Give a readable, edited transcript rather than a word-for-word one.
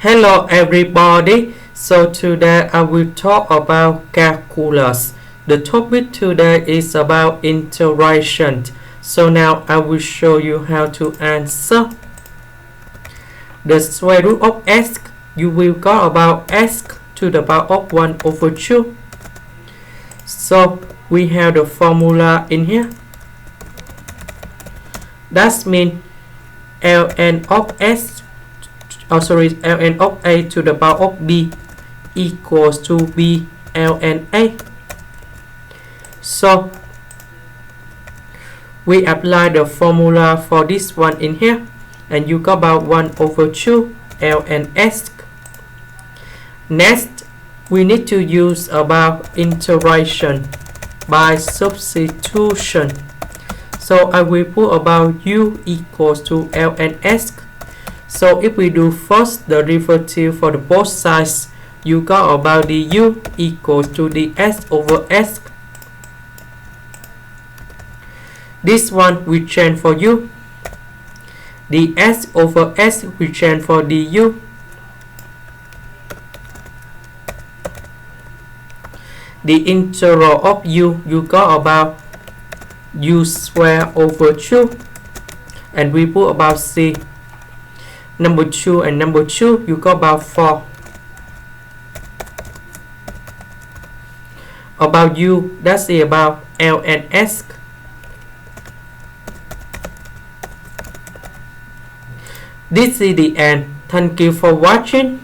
Hello everybody, so today I will talk about calculus. The topic today is about integration. So now I will show you how to answer. The square root of x, you will got about x to the power of 1 over 2. So we have the formula in here. That means ln of s ln of a to the power of b equals to b ln a. So we apply the formula for this one in here, and you got about 1 over 2 ln s. Next, we need to use about integration by substitution. So I will put about u equals to ln s. So if we do first the derivative for the both sides, you got about du equals to ds over s. This one we change for u. ds over s we change for du. The integral of u, you got about u square over 2. And we put about c. Number 2 and number 2, you got about 4. About u, that's about ln s. This is the end. Thank you for watching.